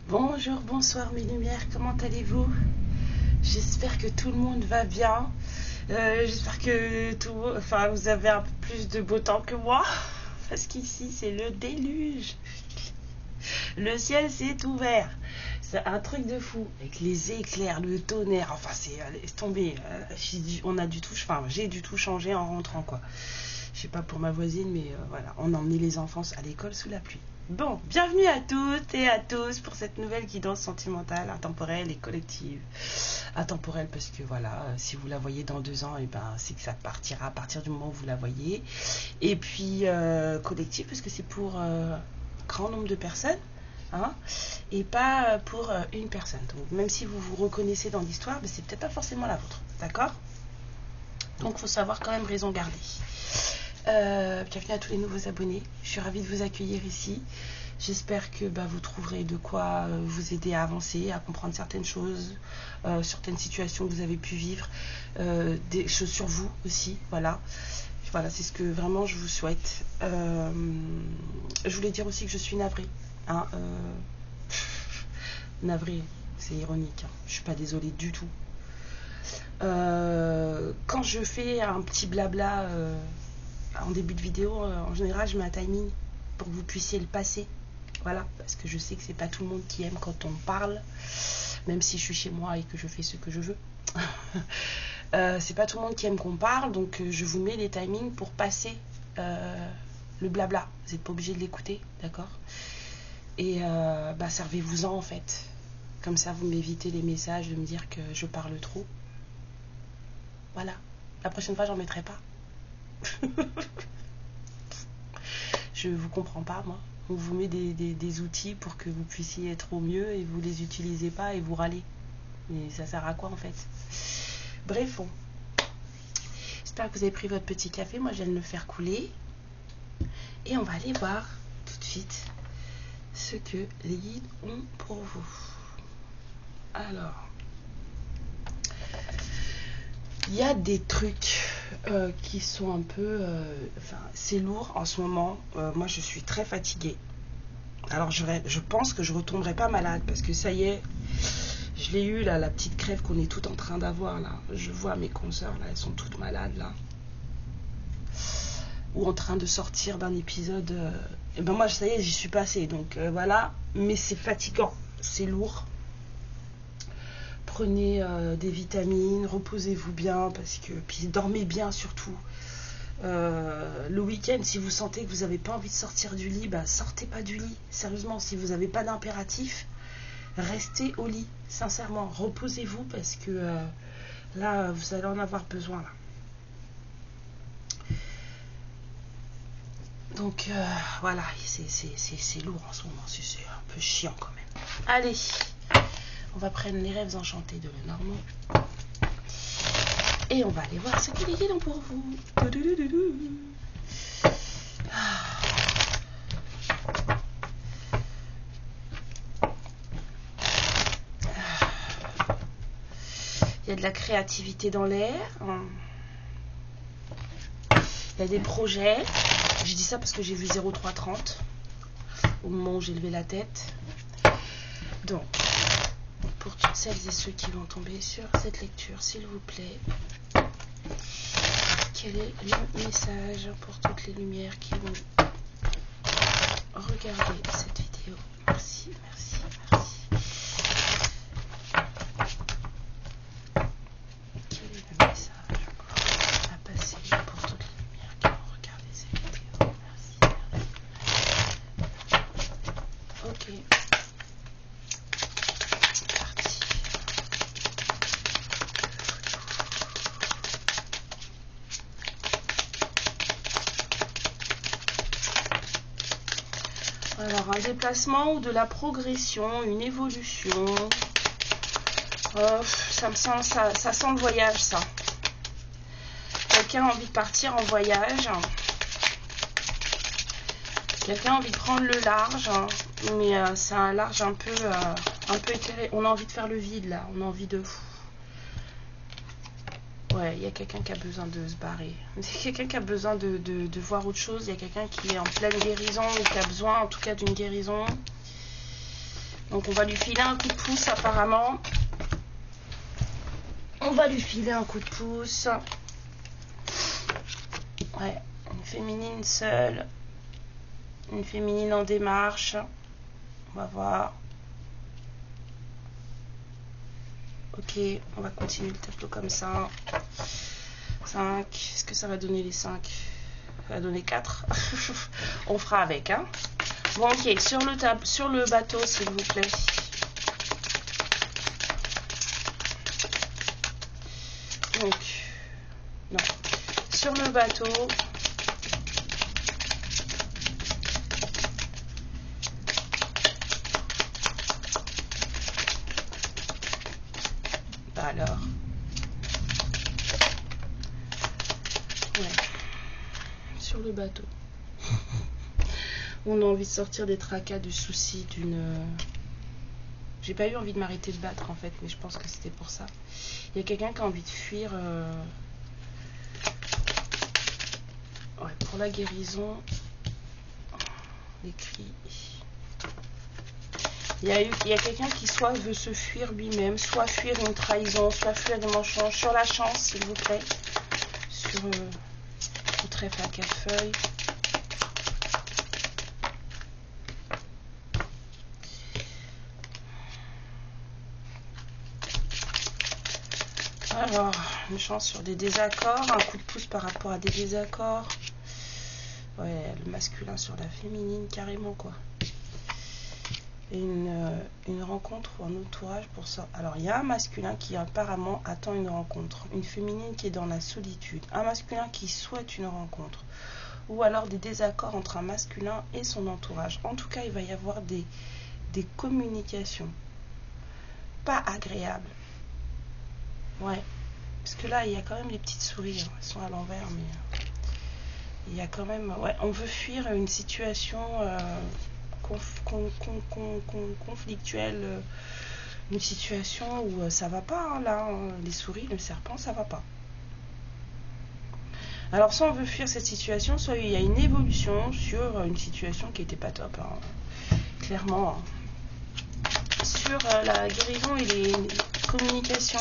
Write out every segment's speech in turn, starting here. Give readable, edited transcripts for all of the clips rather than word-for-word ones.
Bonjour, bonsoir mes lumières, comment allez-vous? J'espère que tout le monde va bien. J'espère que vous avez un peu plus de beau temps que moi. Parce qu'ici c'est le déluge. Le ciel s'est ouvert. C'est un truc de fou. Avec les éclairs, le tonnerre. Enfin c'est tombé. J'ai dû tout changer en rentrant quoi. Je sais pas pour ma voisine mais voilà. On a emmené les enfants à l'école sous la pluie. Bon, bienvenue à toutes et à tous pour cette nouvelle guidance sentimentale, intemporelle et collective. Intemporelle parce que voilà, si vous la voyez dans 2 ans, et c'est que ça partira à partir du moment où vous la voyez. Et puis collective parce que c'est pour un grand nombre de personnes, hein, et pas pour une personne. Donc même si vous vous reconnaissez dans l'histoire, c'est peut-être pas forcément la vôtre, d'accord? Donc faut savoir quand même raison garder. Bienvenue à tous les nouveaux abonnés, je suis ravie de vous accueillir ici. J'espère que vous trouverez de quoi vous aider à avancer, à comprendre certaines choses, certaines situations que vous avez pu vivre, des choses sur vous aussi, voilà, c'est ce que vraiment je vous souhaite. Je voulais dire aussi que je suis navrée, hein, navrée, c'est ironique, hein. Je suis pas désolée du tout. Quand je fais un petit blabla en début de vidéo, en général je mets un timing pour que vous puissiez le passer, voilà, parce que je sais que c'est pas tout le monde qui aime quand on parle, même si je suis chez moi et que je fais ce que je veux. C'est pas tout le monde qui aime qu'on parle, donc je vous mets des timings pour passer le blabla. Vous n'êtes pas obligé de l'écouter, d'accord? Et servez-vous-en en fait, comme ça vous m'évitez les messages de me dire que je parle trop. Voilà, la prochaine fois j'en mettrai pas. Je vous comprends pas moi. On vous met des outils pour que vous puissiez être au mieux et vous les utilisez pas et vous râlez. Mais ça sert à quoi en fait? Bref, bon. J'espère que vous avez pris votre petit café. Moi je viens de le faire couler. Et on va aller voir tout de suite ce que les guides ont pour vous. Alors, il y a des trucs qui sont un peu... c'est lourd en ce moment. Moi, je suis très fatiguée. Alors, je pense que je ne retomberai pas malade parce que ça y est, je l'ai eu, là, la petite crève qu'on est toutes en train d'avoir, là. Je vois mes consoeurs, là, elles sont toutes malades, là. Ou en train de sortir d'un épisode. Et moi, ça y est, j'y suis passée. Donc, voilà. Mais c'est fatigant. C'est lourd. Prenez des vitamines, reposez-vous bien, parce que puis dormez bien surtout. Le week-end, si vous sentez que vous n'avez pas envie de sortir du lit, sortez pas du lit. Sérieusement, si vous n'avez pas d'impératif, restez au lit. Sincèrement, reposez-vous parce que là, vous allez en avoir besoin. Là. Donc voilà, c'est lourd en ce moment, c'est un peu chiant quand même. Allez. On va prendre les rêves enchantés de Lenormand. Et on va aller voir ce que les guides ont pour vous. Il y a de la créativité dans l'air. Il y a des projets. Je dis ça parce que j'ai vu 0330 au moment où j'ai levé la tête. Donc, pour toutes celles et ceux qui vont tomber sur cette lecture, s'il vous plaît, quel est le message pour toutes les lumières qui vont regarder cette vidéo? Merci, merci, merci. Quel est le message à passer pour toutes les lumières qui vont regarder cette vidéo? Merci. Ok. Alors, un déplacement ou de la progression, une évolution. Ça sent le voyage, ça. Quelqu'un a envie de partir en voyage. Quelqu'un a envie de prendre le large, mais c'est un large un peu éclairé. On a envie de faire le vide, là. On a envie de... Ouais, Ouais, il y a quelqu'un qui a besoin de se barrer. Il y a quelqu'un qui a besoin de voir autre chose. Il y a quelqu'un qui est en pleine guérison ou qui a besoin en tout cas d'une guérison. Donc on va lui filer un coup de pouce apparemment. On va lui filer un coup de pouce. Ouais, une féminine seule. Une féminine en démarche. On va voir. Ok, on va continuer le tableau comme ça. 5. Est-ce que ça va donner les 5? Ça va donner 4. On fera avec, hein. Bon, ok, sur le bateau, s'il vous plaît. Donc, non. Sur le bateau. Alors. Ouais. Sur le bateau. On a envie de sortir des tracas, du souci, d'une... J'ai pas eu envie de m'arrêter de battre en fait, mais je pense que c'était pour ça. Il y a quelqu'un qui a envie de fuir. Ouais, pour la guérison. Les cris. Il y a quelqu'un qui soit veut se fuir lui-même, soit fuir une trahison, soit fuir des mensonges. Sur la chance, s'il vous plaît. Sur le trèfle à 4 feuilles. Alors, une chance sur des désaccords, un coup de pouce par rapport à des désaccords. Ouais, le masculin sur la féminine, carrément quoi. Et une rencontre ou un entourage pour ça. Alors, il y a un masculin qui apparemment attend une rencontre. Une féminine qui est dans la solitude. Un masculin qui souhaite une rencontre. Ou alors des désaccords entre un masculin et son entourage. En tout cas, il va y avoir des communications pas agréables. Ouais, parce que là, il y a quand même les petites souris, hein. Elles sont à l'envers, mais il y a quand même... Ouais, on veut fuir une situation conflictuelle, une situation où ça va pas, hein, là, hein. Les souris, le serpent, ça va pas. Alors, soit on veut fuir cette situation, soit il y a une évolution sur une situation qui était pas top, hein. Clairement. Hein. Sur la guérison et les communications.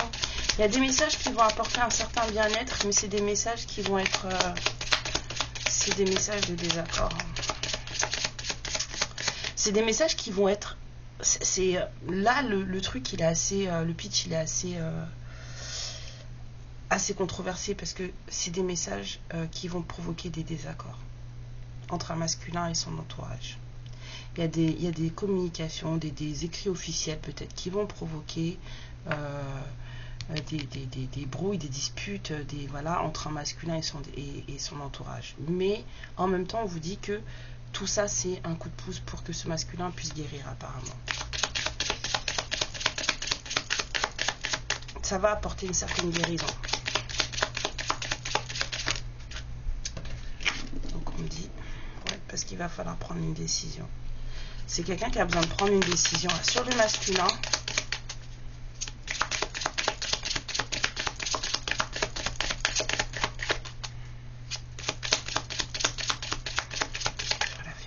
Il y a des messages qui vont apporter un certain bien-être, mais c'est des messages qui vont être... c'est des messages de désaccord. C'est des messages qui vont être... là, le truc, il est assez... le pitch, il est assez controversé, parce que c'est des messages qui vont provoquer des désaccords entre un masculin et son entourage. Il y a des communications, des écrits officiels peut-être, qui vont provoquer... des brouilles, des disputes, voilà, entre un masculin et son entourage. Mais en même temps, on vous dit que tout ça, c'est un coup de pouce pour que ce masculin puisse guérir apparemment. Ça va apporter une certaine guérison. Donc on dit, ouais, parce qu'il va falloir prendre une décision. C'est quelqu'un qui a besoin de prendre une décision sur le masculin.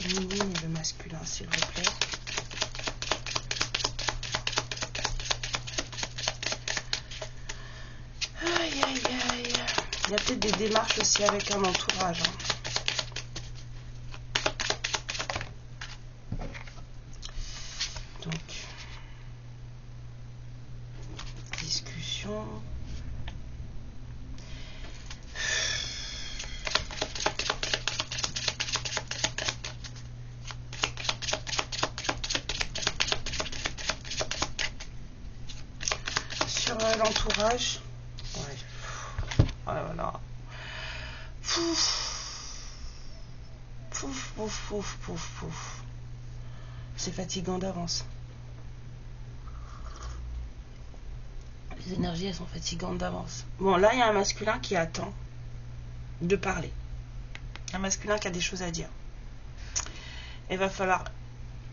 Et le masculin, s'il vous plaît. Aïe, aïe, aïe. Il y a peut-être des démarches aussi avec un entourage. Hein. Donc, discussion. L'entourage, ouais, voilà, pouf. C'est fatigant d'avance. Les énergies, elles sont fatigantes d'avance. Bon, là, il y a un masculin qui attend de parler. Un masculin qui a des choses à dire. Il va falloir...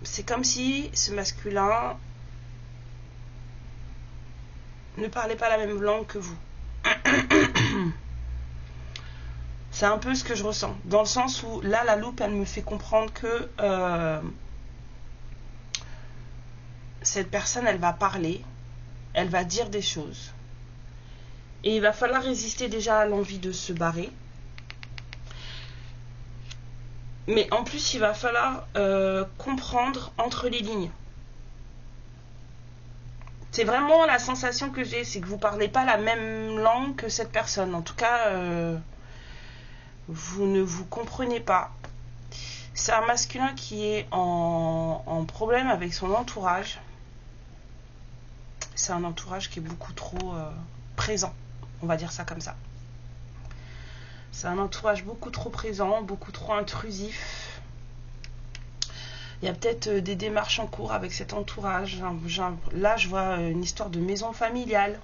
C'est comme si ce masculin ne parlait pas la même langue que vous. C'est un peu ce que je ressens. Dans le sens où, là, la loupe, elle me fait comprendre que cette personne, elle va parler, elle va dire des choses. Et il va falloir résister déjà à l'envie de se barrer. Mais en plus, il va falloir comprendre entre les lignes. C'est vraiment la sensation que j'ai, c'est que vous ne parlez pas la même langue que cette personne. En tout cas, vous ne vous comprenez pas. C'est un masculin qui est en problème avec son entourage. C'est un entourage qui est beaucoup trop présent. On va dire ça comme ça. C'est un entourage beaucoup trop présent, beaucoup trop intrusif. Il y a peut-être des démarches en cours avec cet entourage. Là, je vois une histoire de maison familiale.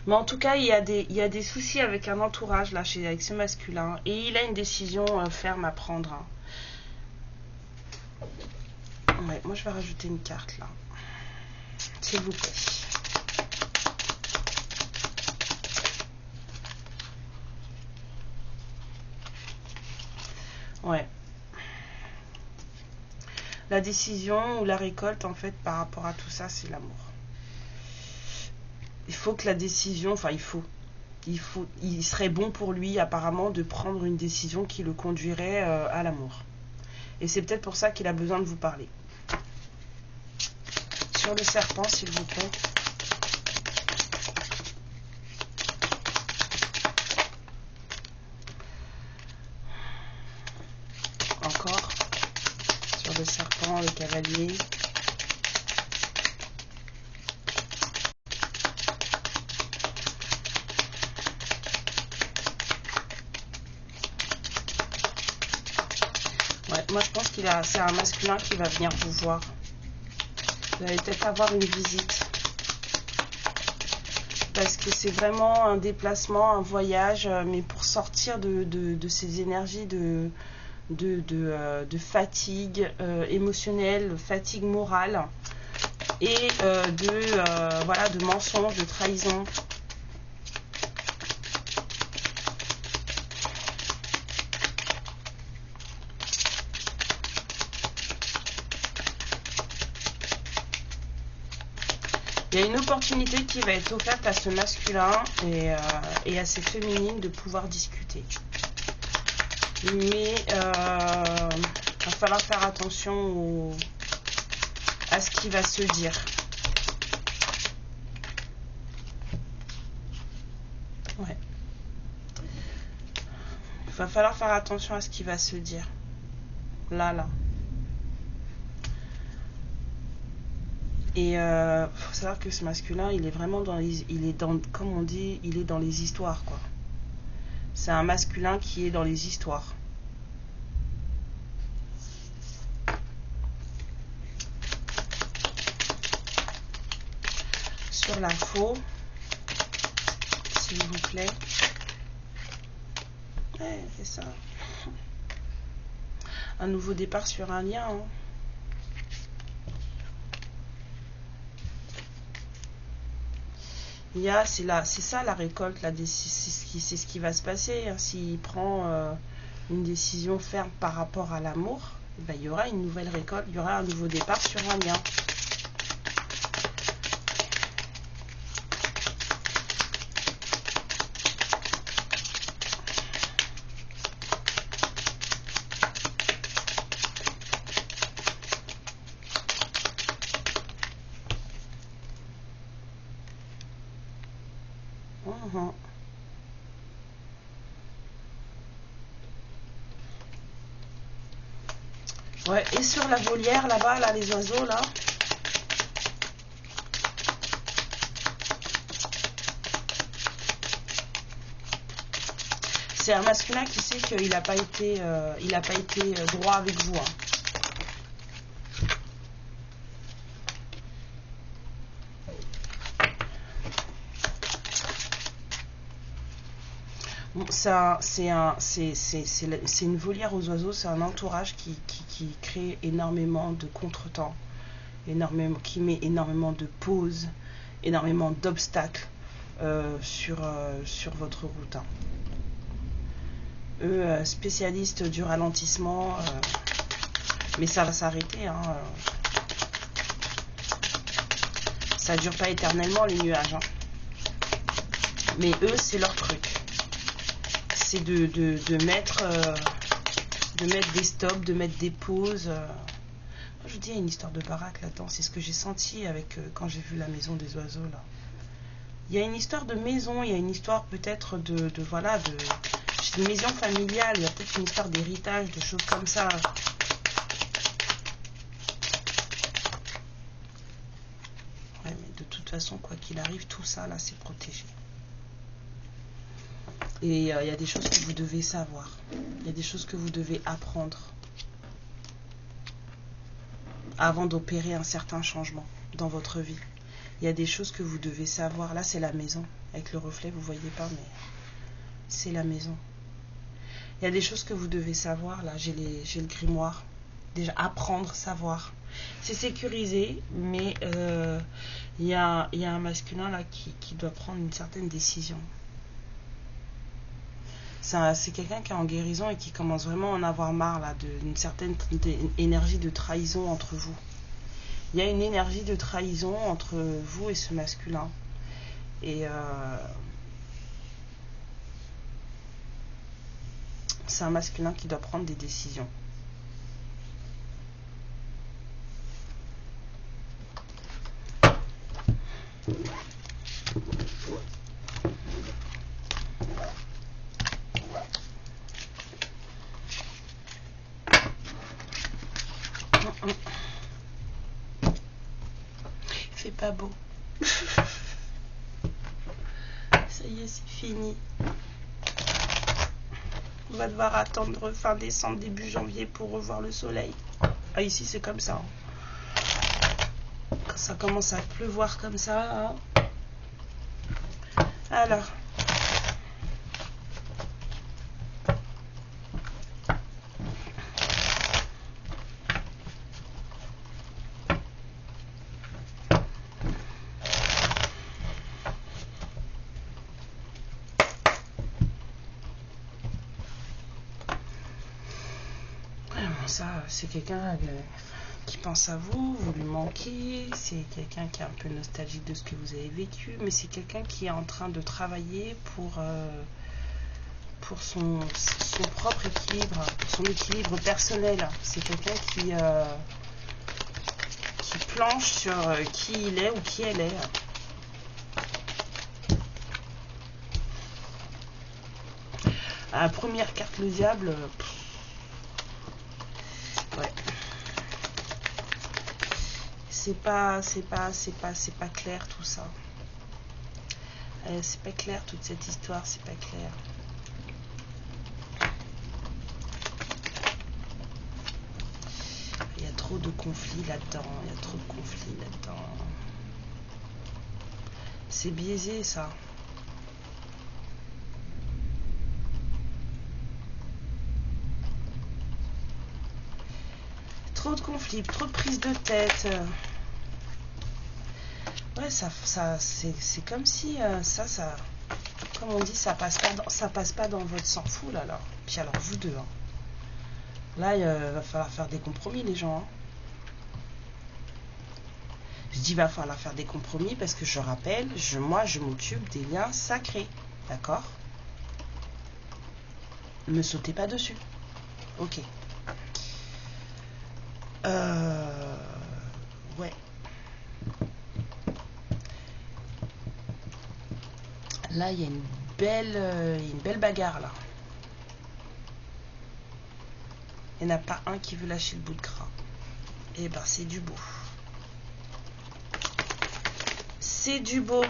Mais en tout cas, il y a des soucis avec un entourage là, avec ce masculin. Et il a une décision ferme à prendre. Ouais, moi, je vais rajouter une carte là. S'il vous plaît. Ouais. La décision ou la récolte, en fait, par rapport à tout ça, c'est l'amour. Il faut que la décision, enfin, il serait bon pour lui, apparemment, de prendre une décision qui le conduirait à l'amour. Et c'est peut-être pour ça qu'il a besoin de vous parler. Sur le serpent, s'il vous plaît. Encore. Sur le serpent, le cavalier. Ouais, moi je pense c'est un masculin qui va venir vous voir. Vous allez peut-être avoir une visite. Parce que c'est vraiment un déplacement, un voyage, mais pour sortir de ces énergies de fatigue émotionnelle, fatigue morale et voilà, de mensonges, de trahison. Il y a une opportunité qui va être offerte à ce masculin et à ces féminines de pouvoir discuter. Mais il va falloir faire attention à ce qui va se dire. Ouais. Il va falloir faire attention à ce qui va se dire. Là. Et faut savoir que ce masculin, il est vraiment comme on dit, il est dans les histoires, quoi. C'est un masculin qui est dans les histoires. Sur l'info, s'il vous plaît. Ouais, c'est ça. Un nouveau départ sur un lien, hein. C'est ça la récolte, c'est ce qui va se passer. Hein. S'il prend une décision ferme par rapport à l'amour, ben, il y aura une nouvelle récolte, il y aura un nouveau départ sur un lien. Ouais, et sur la volière là-bas, là, les oiseaux là. C'est un masculin qui sait qu'il n'a pas été, droit avec vous. Hein. Bon, c'est une volière aux oiseaux, c'est un entourage qui crée énormément de contretemps, qui met énormément de pauses, énormément d'obstacles sur votre route. Hein. eux, spécialistes du ralentissement, mais ça va s'arrêter, hein. Ça dure pas éternellement les nuages, hein. Mais eux, c'est leur truc. C'est de mettre des stops, de mettre des pauses. Je vous dis, il y a une histoire de baraque là-dedans. C'est ce que j'ai senti avec quand j'ai vu la maison des oiseaux là. Il y a une histoire de maison, il y a une histoire peut-être de maison familiale. Il y a peut-être une histoire d'héritage, de choses comme ça. Ouais, mais de toute façon, quoi qu'il arrive, tout ça là, c'est protégé. Et il y a des choses que vous devez savoir. Il y a des choses que vous devez apprendre avant d'opérer un certain changement dans votre vie. Il y a des choses que vous devez savoir. Là, c'est la maison. Avec le reflet, vous ne voyez pas, mais c'est la maison. Il y a des choses que vous devez savoir. Là, j'ai le grimoire. Déjà, apprendre, savoir. C'est sécurisé, mais il y a un masculin là qui doit prendre une certaine décision. C'est quelqu'un qui est en guérison et qui commence vraiment à en avoir marre là, d'une certaine énergie de trahison entre vous. Il y a une énergie de trahison entre vous et ce masculin. Et c'est un masculin qui doit prendre des décisions. Il fait pas beau. Ça y est, c'est fini. On va devoir attendre fin décembre, début janvier pour revoir le soleil. Ah, ici, c'est comme ça. Quand ça commence à pleuvoir comme ça. Hein. Alors. Ça, c'est quelqu'un qui pense à vous, vous lui manquez, c'est quelqu'un qui est un peu nostalgique de ce que vous avez vécu, mais c'est quelqu'un qui est en train de travailler pour son propre équilibre, pour son équilibre personnel. C'est quelqu'un qui planche sur qui il est ou qui elle est. À la première carte, le diable. Ouais. C'est pas clair tout ça. C'est pas clair toute cette histoire, c'est pas clair. Il y a trop de conflits là-dedans, C'est biaisé ça. Trop de conflits, trop de prise de tête. Ouais, c'est comme si ça, comme on dit, ça passe pas dans votre sang fou là. Puis alors vous deux. Hein. Là, il va falloir faire des compromis les gens. Hein. Je dis va falloir faire des compromis parce que je rappelle, moi je m'occupe des liens sacrés, d'accord? Ne me sautez pas dessus. Ok. Ouais. Là, il y a une belle bagarre, là. Il n'y en a pas un qui veut lâcher le bout de gras. Eh ben, c'est du beau. C'est du beau.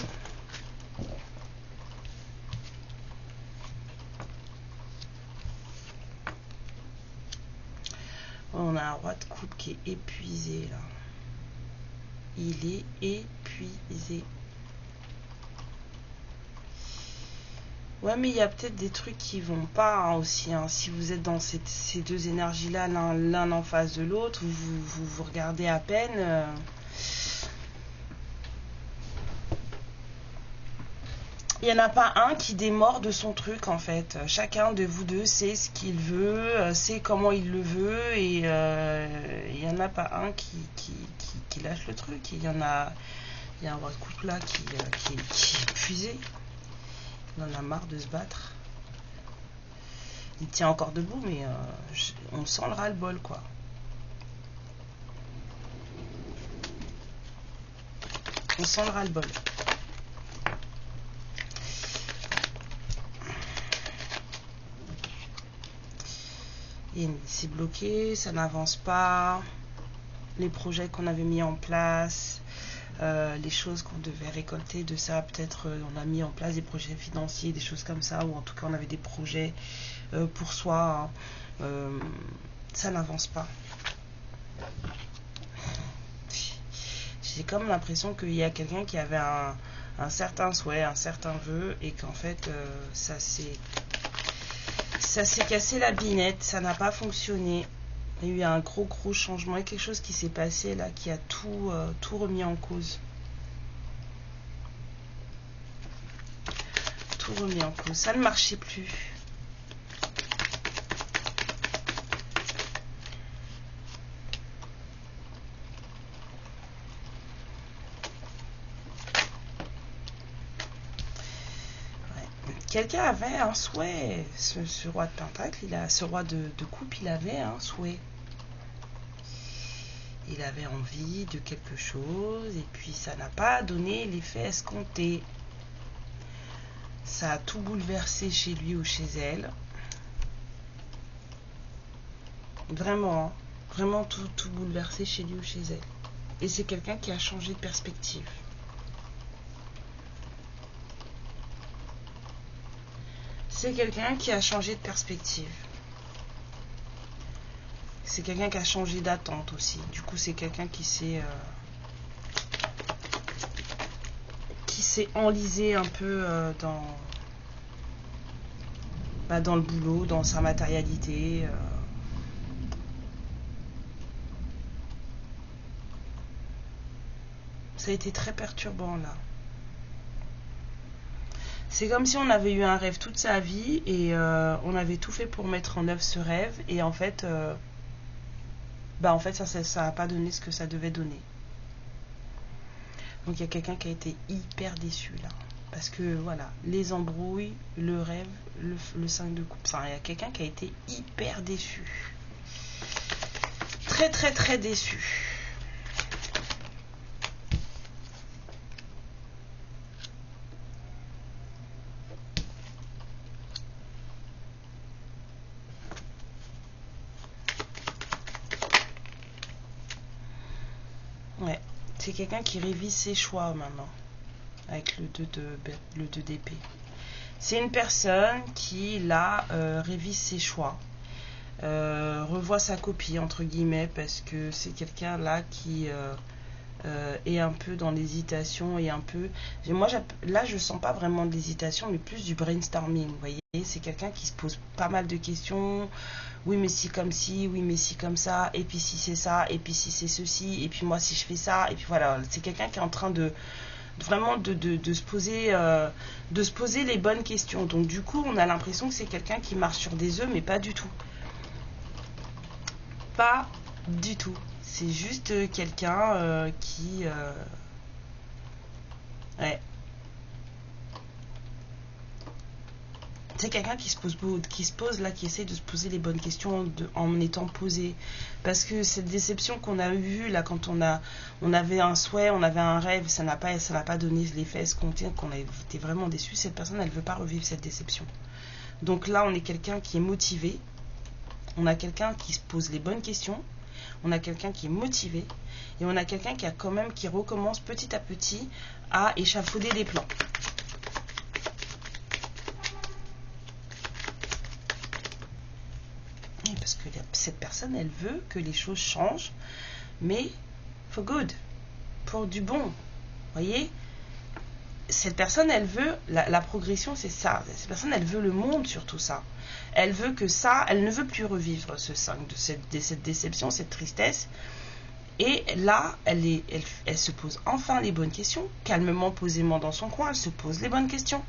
On a un roi de coupe qui est épuisé, là. Il est épuisé. Ouais, mais il y a peut-être des trucs qui vont pas hein, aussi. Hein. Si vous êtes dans ces deux énergies-là, l'un en face de l'autre, vous regardez à peine. Il n'y en a pas un qui démord de son truc en fait. Chacun de vous deux sait ce qu'il veut, sait comment il le veut et il n'y en a pas un qui lâche le truc. Il y a un couple là qui est épuisé. Il en a marre de se battre. Il tient encore debout mais on sent le ras-le-bol quoi. On sent le ras-le-bol. C'est bloqué, ça n'avance pas. Les projets qu'on avait mis en place, les choses qu'on devait récolter de ça, peut-être on a mis en place des projets financiers, des choses comme ça, ou en tout cas on avait des projets pour soi. Ça n'avance pas. J'ai comme l'impression qu'il y a quelqu'un qui avait un certain souhait, un certain vœu, et qu'en fait ça s'est cassé la binette, ça n'a pas fonctionné. Il y a eu un gros changement, il y a quelque chose qui s'est passé là qui a tout remis en cause. Tout remis en cause, ça ne marchait plus. Quelqu'un avait un souhait, ce roi de pentacle, ce roi de coupe, il avait un souhait. Il avait envie de quelque chose et puis ça n'a pas donné l'effet escompté. Ça a tout bouleversé chez lui ou chez elle. Vraiment, vraiment tout bouleversé chez lui ou chez elle. Et c'est quelqu'un qui a changé de perspective. C'est quelqu'un qui a changé de perspective. C'est quelqu'un qui a changé d'attente aussi. Du coup, c'est quelqu'un qui s'est enlisé un peu dans le boulot, dans sa matérialité. Ça a été très perturbant là. C'est comme si on avait eu un rêve toute sa vie et on avait tout fait pour mettre en œuvre ce rêve et en fait, ça n'a pas donné ce que ça devait donner. Donc il y a quelqu'un qui a été hyper déçu là. Parce que voilà, les embrouilles, le rêve, le 5 de coupe. Enfin, il y a quelqu'un qui a été hyper déçu. Très déçu. Ouais, c'est quelqu'un qui révise ses choix maintenant, avec le 2 d'épée. C'est une personne qui, là, révise ses choix, revoit sa copie, entre guillemets, parce que c'est quelqu'un, là, qui est un peu dans l'hésitation et un peu... Moi, là, je sens pas vraiment de l'hésitation, mais plus du brainstorming, vous voyez. C'est quelqu'un qui se pose pas mal de questions. Oui, mais si comme si, oui, mais si comme ça, et puis si c'est ça, et puis si c'est ceci, et puis moi si je fais ça, et puis voilà. C'est quelqu'un qui est en train de vraiment de se poser les bonnes questions. Donc du coup, on a l'impression que c'est quelqu'un qui marche sur des œufs, mais pas du tout. Pas du tout. C'est juste quelqu'un qui... ouais. C'est quelqu'un qui se pose là, qui essaie de se poser les bonnes questions en étant posé. Parce que cette déception qu'on a eue là, quand on avait un souhait, on avait un rêve, ça n'a pas donné l'effet escompté, qu'on a été vraiment déçu. Cette personne, elle ne veut pas revivre cette déception. Donc là, on est quelqu'un qui est motivé. On a quelqu'un qui se pose les bonnes questions. On a quelqu'un qui est motivé. Et on a quelqu'un qui recommence petit à petit à échafauder des plans. Parce que cette personne, elle veut que les choses changent, mais for good, pour du bon. Vous voyez, cette personne, elle veut, la progression, c'est ça. Cette personne, elle veut le monde sur tout ça. Elle veut que ça, elle ne veut plus revivre ce 5, cette déception, cette tristesse. Et là, elle se pose enfin les bonnes questions, calmement, posément dans son coin, elle se pose les bonnes questions.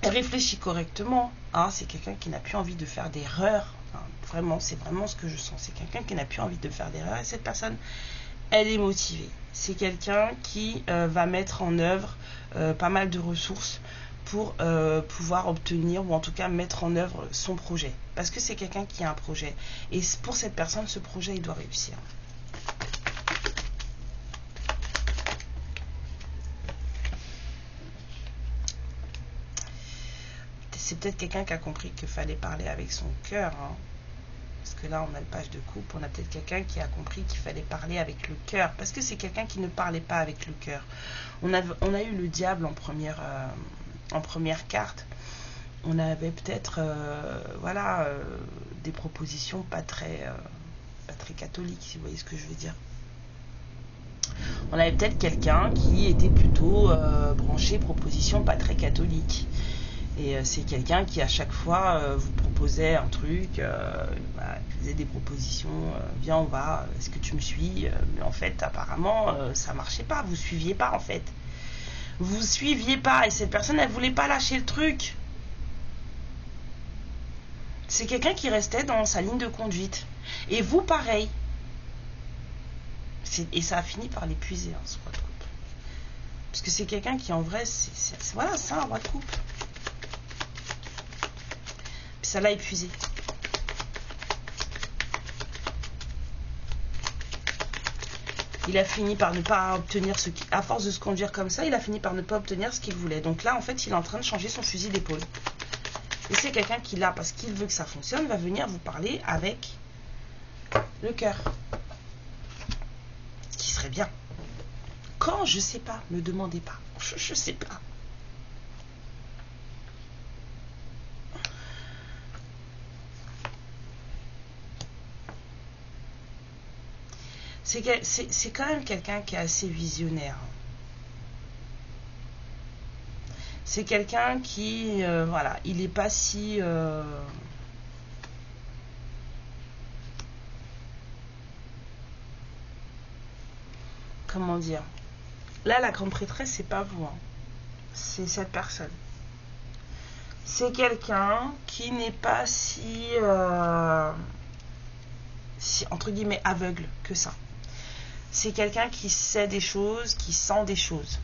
Elle réfléchit correctement. Hein, c'est quelqu'un qui n'a plus envie de faire d'erreurs. Enfin, vraiment, c'est vraiment ce que je sens. C'est quelqu'un qui n'a plus envie de faire d'erreurs. Et cette personne, elle est motivée. C'est quelqu'un qui va mettre en œuvre pas mal de ressources pour pouvoir obtenir, ou en tout cas mettre en œuvre son projet. Parce que c'est quelqu'un qui a un projet. Et pour cette personne, ce projet, il doit réussir. C'est peut-être quelqu'un qui a compris qu'il fallait parler avec son cœur. Hein. Parce que là, on a le page de coupe. On a peut-être quelqu'un qui a compris qu'il fallait parler avec le cœur. Parce que c'est quelqu'un qui ne parlait pas avec le cœur. On a eu le diable en première carte. On avait peut-être des propositions pas très catholiques, si vous voyez ce que je veux dire. On avait peut-être quelqu'un qui était plutôt branché proposition pas très catholique. Et c'est quelqu'un qui à chaque fois vous proposait un truc, faisait des propositions, viens on va, est-ce que tu me suis, mais en fait apparemment ça marchait pas, vous suiviez pas en fait. Vous suiviez pas et cette personne elle voulait pas lâcher le truc. C'est quelqu'un qui restait dans sa ligne de conduite. Et vous pareil. Et ça a fini par l'épuiser, hein, ce roi de coupe. Parce que c'est quelqu'un qui en vrai, c'est un roi de coupe. Puis ça l'a épuisé. Il a fini par ne pas obtenir à force de se conduire comme ça, il a fini par ne pas obtenir ce qu'il voulait. Donc là, en fait, il est en train de changer son fusil d'épaule. Et c'est quelqu'un qui, là, parce qu'il veut que ça fonctionne, va venir vous parler avec le cœur. Ce qui serait bien. Quand, je sais pas, ne me demandez pas. Je sais pas. C'est quand même quelqu'un qui est assez visionnaire. C'est quelqu'un qui, il n'est pas si... comment dire? Là, la grande prêtresse, c'est pas vous. Hein. C'est cette personne. C'est quelqu'un qui n'est pas si, entre guillemets, aveugle que ça. C'est quelqu'un qui sait des choses, qui sent des choses.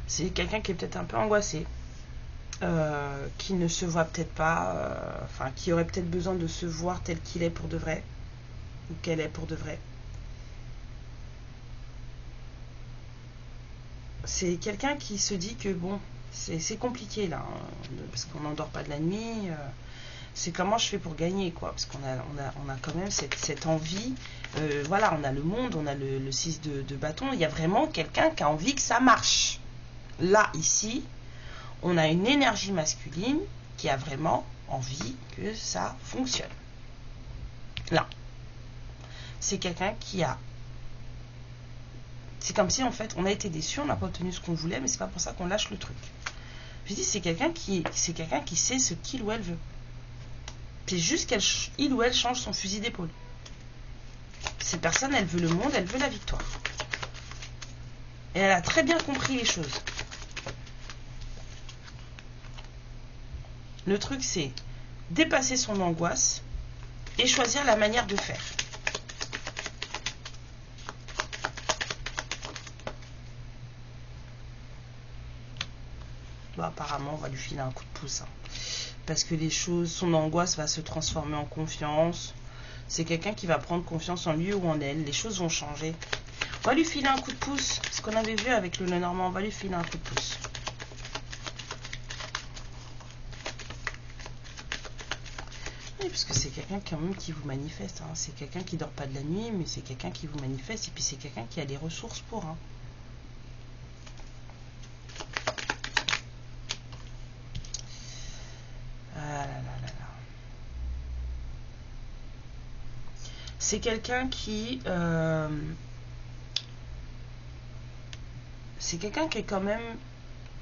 C'est quelqu'un qui est peut-être un peu angoissé, qui ne se voit peut-être pas, qui aurait peut-être besoin de se voir tel qu'il est pour de vrai, ou qu'elle est pour de vrai. C'est quelqu'un qui se dit que bon, c'est compliqué là, hein, parce qu'on n'endort pas de la nuit. C'est comment je fais pour gagner, quoi, parce qu'on a quand même cette envie. On a le monde, on a le 6 de bâton. Il y a vraiment quelqu'un qui a envie que ça marche. Là, ici, on a une énergie masculine qui a vraiment envie que ça fonctionne. Là, c'est quelqu'un qui a... C'est comme si, en fait, on a été déçu, on n'a pas obtenu ce qu'on voulait, mais c'est pas pour ça qu'on lâche le truc. Je dis, c'est quelqu'un qui sait ce qu'il ou elle veut. C'est juste qu'il ou elle change son fusil d'épaule. Cette personne, elle veut le monde, elle veut la victoire. Et elle a très bien compris les choses. Le truc, c'est dépasser son angoisse et choisir la manière de faire. Bon, apparemment, on va lui filer un coup de pouce. Hein. Parce que les choses, son angoisse va se transformer en confiance. C'est quelqu'un qui va prendre confiance en lui ou en elle. Les choses vont changer. On va lui filer un coup de pouce. Ce qu'on avait vu avec le Lenormand, on va lui filer un coup de pouce. Oui, parce que c'est quelqu'un quand même qui vous manifeste. Hein. C'est quelqu'un qui dort pas de la nuit, mais c'est quelqu'un qui vous manifeste. Et puis c'est quelqu'un qui a des ressources pour. Hein. C'est quelqu'un qui... c'est quelqu'un qui est quand même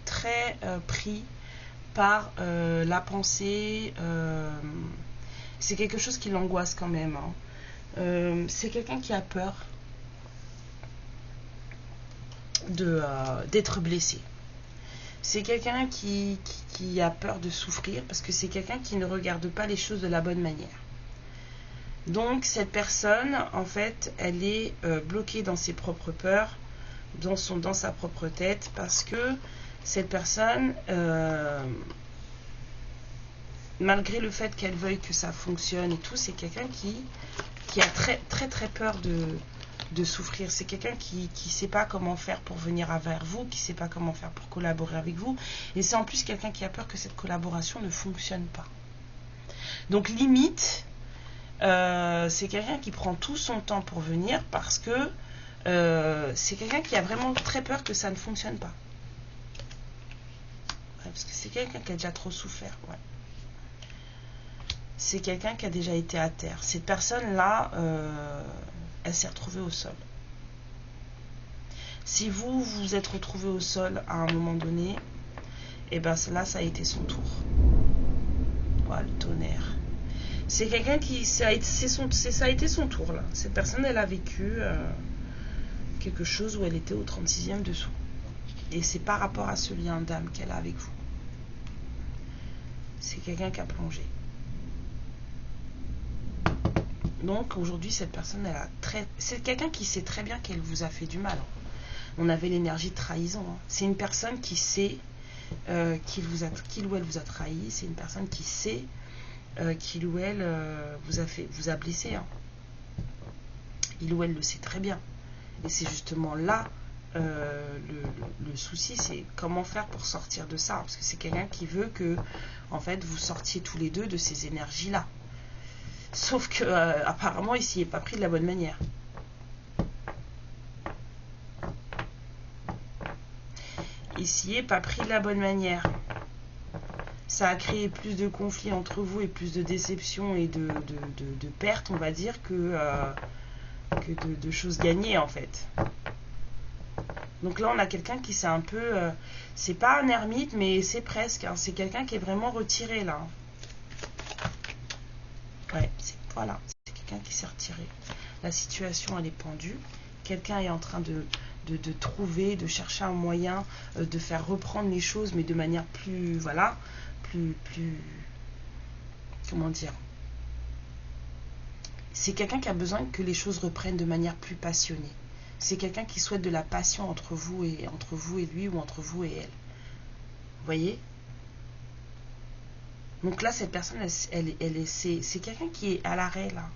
très pris par la pensée C'est quelque chose qui l'angoisse quand même. C'est quelqu'un qui a peur d'être blessé. C'est quelqu'un qui a peur de souffrir parce que c'est quelqu'un qui ne regarde pas les choses de la bonne manière. Donc cette personne, en fait, elle est bloquée dans ses propres peurs, dans sa propre tête, parce que cette personne, malgré le fait qu'elle veuille que ça fonctionne et tout, c'est quelqu'un qui a très très très peur de souffrir. C'est quelqu'un qui ne sait pas comment faire pour venir vers vous, qui ne sait pas comment faire pour collaborer avec vous. Et c'est en plus quelqu'un qui a peur que cette collaboration ne fonctionne pas. Donc limite, c'est quelqu'un qui prend tout son temps pour venir parce que c'est quelqu'un qui a vraiment très peur que ça ne fonctionne pas. Ouais, parce que c'est quelqu'un qui a déjà trop souffert. Ouais. C'est quelqu'un qui a déjà été à terre. Cette personne-là, elle s'est retrouvée au sol. Si vous vous êtes retrouvé au sol à un moment donné, et bien là, ça a été son tour. Voilà, le tonnerre. C'est quelqu'un qui... Ça a été son tour, là. Cette personne, elle a vécu quelque chose où elle était au 36e dessous. Et c'est par rapport à ce lien d'âme qu'elle a avec vous. C'est quelqu'un qui a plongé. Donc aujourd'hui, cette personne, c'est quelqu'un qui sait très bien qu'elle vous a fait du mal. On avait l'énergie de trahison. C'est une personne qui sait qu'il ou elle vous a trahi. C'est une personne qui sait qu'il ou elle vous a blessé. Il ou elle le sait très bien. Et c'est justement là le souci, c'est comment faire pour sortir de ça. Parce que c'est quelqu'un qui veut que, en fait, vous sortiez tous les deux de ces énergies-là. Sauf que apparemment il s'y est pas pris de la bonne manière. Il s'y est pas pris de la bonne manière. Ça a créé plus de conflits entre vous et plus de déceptions et de pertes, on va dire, que de choses gagnées en fait. Donc là on a quelqu'un qui s'est un peu... c'est pas un ermite mais c'est presque. C'est quelqu'un qui est vraiment retiré là. Ouais, voilà, c'est quelqu'un qui s'est retiré. La situation, elle est pendue. Quelqu'un est en train de trouver, de chercher un moyen de faire reprendre les choses, mais de manière plus, voilà, plus, comment dire. C'est quelqu'un qui a besoin que les choses reprennent de manière plus passionnée. C'est quelqu'un qui souhaite de la passion entre vous et lui ou entre vous et elle. Vous voyez ? Donc là, cette personne, c'est quelqu'un qui est à l'arrêt là.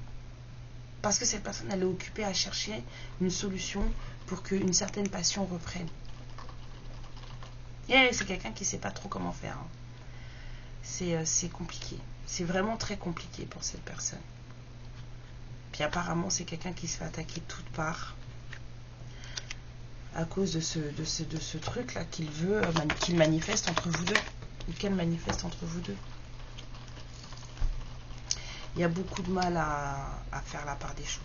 Parce que cette personne, elle est occupée à chercher une solution pour qu'une certaine passion reprenne. Et c'est quelqu'un qui ne sait pas trop comment faire. C'est compliqué. C'est vraiment très compliqué pour cette personne. Puis apparemment, c'est quelqu'un qui se fait attaquer de toutes parts à cause de ce truc-là qu'il manifeste entre vous deux. Ou qu'elle manifeste entre vous deux. Il y a beaucoup de mal à faire la part des choses.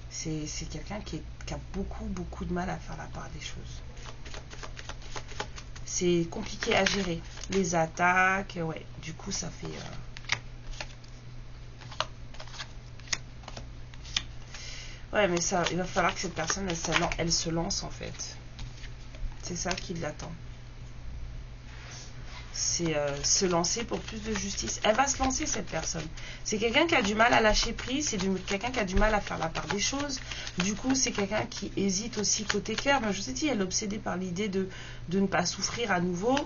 C'est quelqu'un qui a beaucoup de mal à faire la part des choses. C'est compliqué à gérer. Les attaques, ouais, du coup ça fait... Ouais, mais ça, il va falloir que cette personne, elle se lance en fait. C'est ça qui l'attend. C'est se lancer pour plus de justice. Elle va se lancer, cette personne. C'est quelqu'un qui a du mal à lâcher prise, c'est quelqu'un qui a du mal à faire la part des choses. Du coup, c'est quelqu'un qui hésite aussi côté cœur. Mais je vous ai dit, elle est obsédée par l'idée de ne pas souffrir à nouveau,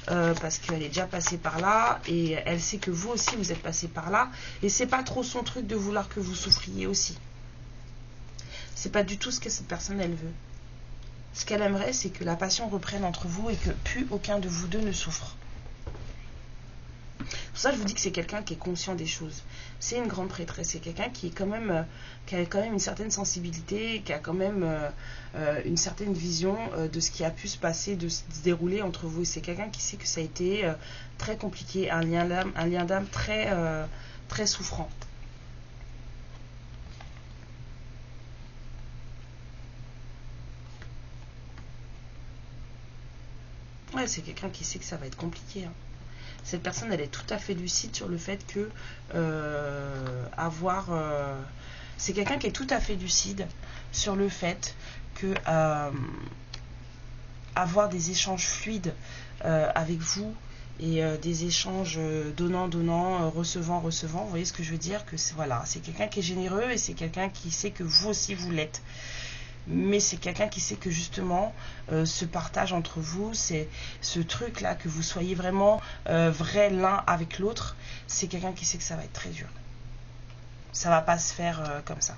parce qu'elle est déjà passée par là, et elle sait que vous aussi, vous êtes passé par là. Et c'est pas trop son truc de vouloir que vous souffriez aussi. C'est pas du tout ce que cette personne, elle veut. Ce qu'elle aimerait, c'est que la passion reprenne entre vous et que plus aucun de vous deux ne souffre. Pour ça, je vous dis que c'est quelqu'un qui est conscient des choses. C'est une grande prêtresse. C'est quelqu'un qui a quand même une certaine sensibilité, qui a quand même une certaine vision de ce qui a pu se passer, de se dérouler entre vous. Et c'est quelqu'un qui sait que ça a été très compliqué, un lien d'âme très, très souffrant. Ouais, c'est quelqu'un qui sait que ça va être compliqué. Cette personne, elle est tout à fait lucide sur le fait que c'est quelqu'un qui est tout à fait lucide sur le fait que avoir des échanges fluides avec vous et des échanges donnant, recevant, vous voyez ce que je veux dire, que voilà, c'est quelqu'un qui est généreux et c'est quelqu'un qui sait que vous aussi vous l'êtes. Mais c'est quelqu'un qui sait que justement ce partage entre vous, c'est ce truc là, que vous soyez vraiment vrai l'un avec l'autre, c'est quelqu'un qui sait que ça va être très dur. Ça va pas se faire comme ça.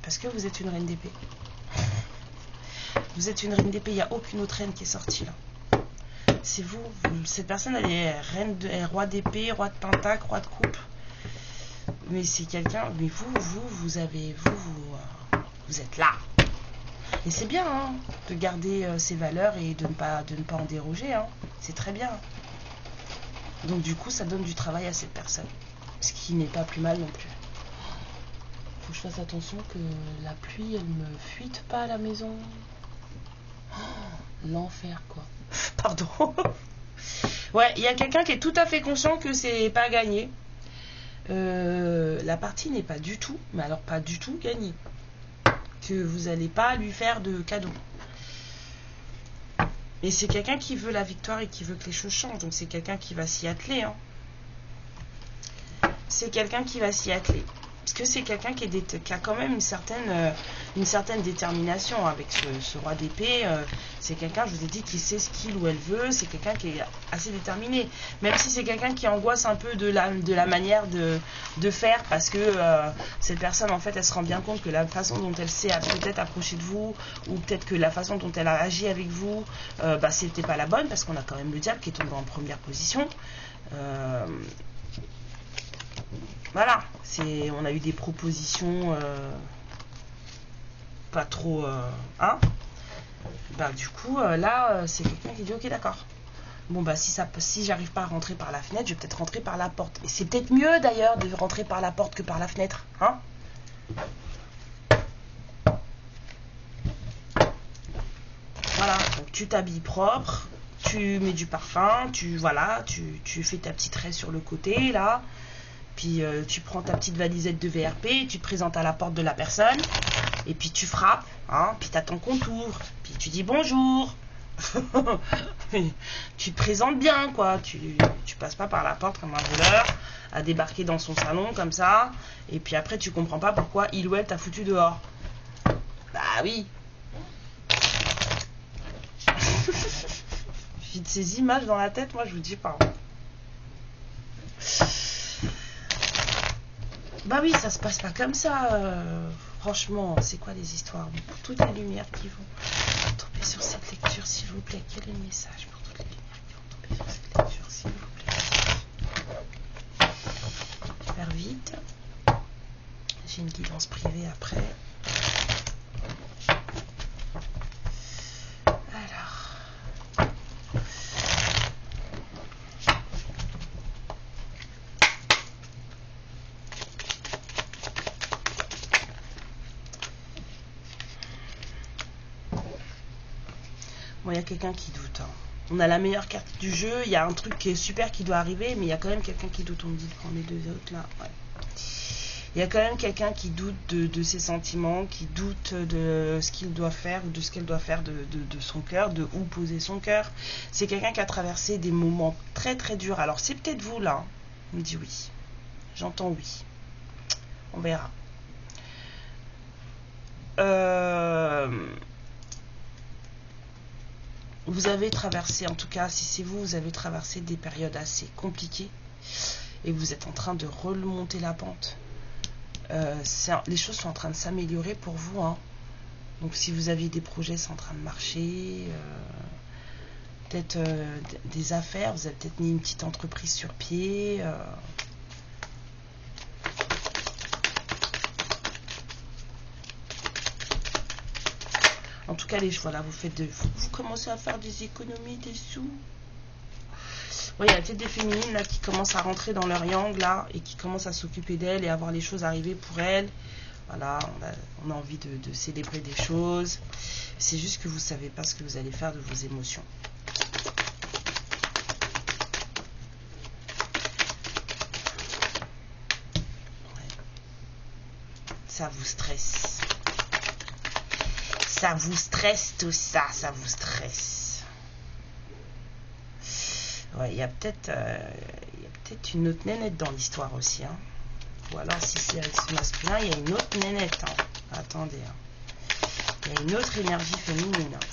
Parce que vous êtes une reine d'épée. Vous êtes une reine d'épée, il n'y a aucune autre reine qui est sortie là. C'est vous, cette personne, elle est roi d'épée, roi de pentacle, roi de coupe. Mais c'est quelqu'un, mais vous êtes là. Et c'est bien hein, de garder ses valeurs et de ne pas en déroger. Hein. C'est très bien. Donc du coup, ça donne du travail à cette personne. Ce qui n'est pas plus mal non plus. Faut que je fasse attention que la pluie, elle me fuite pas à la maison. Oh, l'enfer quoi. Pardon. Ouais, il y a quelqu'un qui est tout à fait conscient que c'est pas gagné. La partie n'est pas du tout, mais alors pas du tout gagnée. Que vous n'allez pas lui faire de cadeau. Et c'est quelqu'un qui veut la victoire et qui veut que les choses changent. Donc c'est quelqu'un qui va s'y atteler. Hein. C'est quelqu'un qui va s'y atteler. Parce que c'est quelqu'un qui a quand même une certaine détermination avec ce roi d'épée. C'est quelqu'un, je vous ai dit, qui sait ce qu'il ou elle veut. C'est quelqu'un qui est assez déterminé. Même si c'est quelqu'un qui angoisse un peu de la manière de faire. Parce que cette personne, en fait, elle se rend bien compte que la façon dont elle s'est peut-être approchée de vous, ou peut-être que la façon dont elle a agi avec vous, c'était pas la bonne. Parce qu'on a quand même le diable qui est tombé en première position. Voilà, on a eu des propositions pas trop... hein. Bah, du coup, là, c'est quelqu'un qui dit ok, d'accord. Bon, bah, si j'arrive pas à rentrer par la fenêtre, je vais peut-être rentrer par la porte. Et c'est peut-être mieux d'ailleurs de rentrer par la porte que par la fenêtre. Hein. Voilà, donc tu t'habilles propre, tu mets du parfum, tu fais ta petite raie sur le côté, là. Puis tu prends ta petite valisette de VRP, tu te présentes à la porte de la personne, et puis tu frappes, hein, puis tu attends qu'on t'ouvre, puis tu dis bonjour. Tu te présentes bien, quoi. Tu passes pas par la porte comme un voleur, à débarquer dans son salon comme ça, et puis après tu comprends pas pourquoi il ou elle t'a foutu dehors. Bah oui. J'ai de ces images dans la tête, moi je vous dis pas. Bah oui, ça se passe pas comme ça. Franchement, c'est quoi les histoires? Pour toutes les lumières qui vont tomber sur cette lecture, s'il vous plaît. Quel est le message pour toutes les lumières qui vont tomber sur cette lecture, s'il vous plaît? Je vais faire vite. J'ai une guidance privée après. Bon, il y a quelqu'un qui doute. Hein. On a la meilleure carte du jeu. Il y a un truc qui est super qui doit arriver, mais il y a quand même quelqu'un qui doute. On me dit de prendre les deux autres là. Ouais. Il y a quand même quelqu'un qui doute de ses sentiments, qui doute de ce qu'il doit faire ou de ce qu'elle doit faire de son cœur, de où poser son cœur. C'est quelqu'un qui a traversé des moments très très durs. Alors c'est peut-être vous là. On me dit oui. J'entends oui. On verra. Vous avez traversé, en tout cas si c'est vous, vous avez traversé des périodes assez compliquées et vous êtes en train de remonter la pente. Les choses sont en train de s'améliorer pour vous. Hein. Donc si vous aviez des projets, c'est en train de marcher. Peut-être des affaires, vous avez peut-être mis une petite entreprise sur pied. En tout cas, voilà, vous commencez à faire des économies, des sous. Ouais, il y a peut-être des féminines là qui commencent à rentrer dans leur yang là et qui commencent à s'occuper d'elles et à voir les choses arriver pour elles. Voilà, on a envie de célébrer des choses. C'est juste que vous ne savez pas ce que vous allez faire de vos émotions. ça vous stresse. Ça vous stresse tout ça, ça vous stresse. Ouais, il y a peut-être une autre nénette dans l'histoire aussi. Hein. Ou alors si c'est avec ce masculin, il y a une autre nénette. Hein. Attendez. Hein. Il y a une autre énergie féminine. Hein.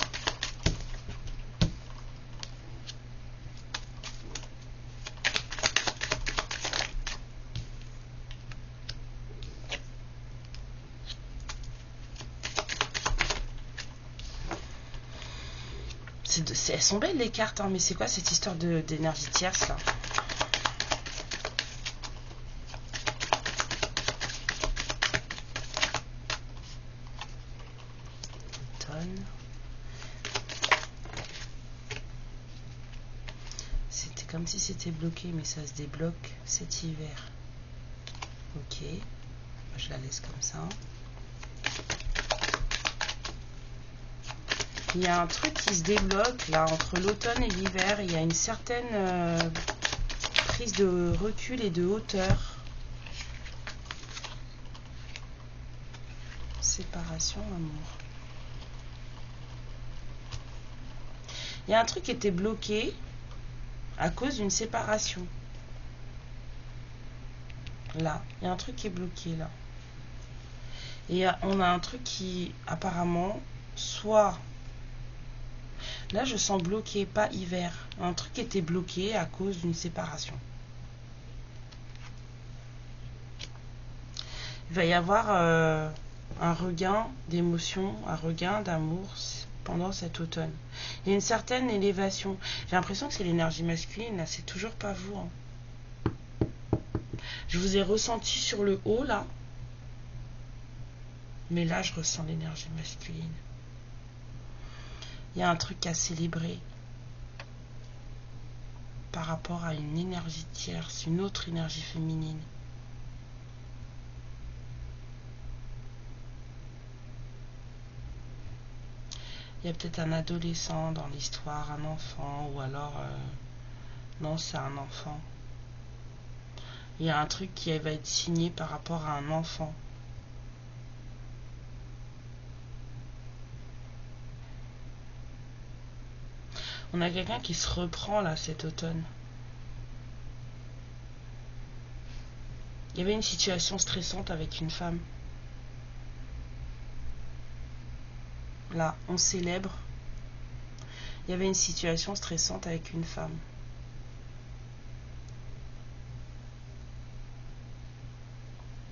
Elles sont belles les cartes, hein, mais c'est quoi cette histoire d'énergie tierce là? Automne. C'était comme si c'était bloqué, mais ça se débloque cet hiver. Ok, je la laisse comme ça. Il y a un truc qui se débloque là entre l'automne et l'hiver. Il y a une certaine prise de recul et de hauteur. Séparation, amour. Il y a un truc qui était bloqué à cause d'une séparation. Là, il y a un truc qui est bloqué là. Et on a un truc qui apparemment soit... Là, je sens bloqué, pas hiver. Un truc qui était bloqué à cause d'une séparation. Il va y avoir un regain d'émotion, un regain d'amour pendant cet automne. Il y a une certaine élévation. J'ai l'impression que c'est l'énergie masculine, là. C'est toujours pas vous. Hein. Je vous ai ressenti sur le haut, là. Mais là, je ressens l'énergie masculine. Il y a un truc à célébrer par rapport à une énergie tierce, une autre énergie féminine. Il y a peut-être un adolescent dans l'histoire, un enfant, ou alors... non, c'est un enfant. Il y a un truc qui va être signé par rapport à un enfant. On a quelqu'un qui se reprend là cet automne. Il y avait une situation stressante avec une femme. Là, on célèbre. Il y avait une situation stressante avec une femme.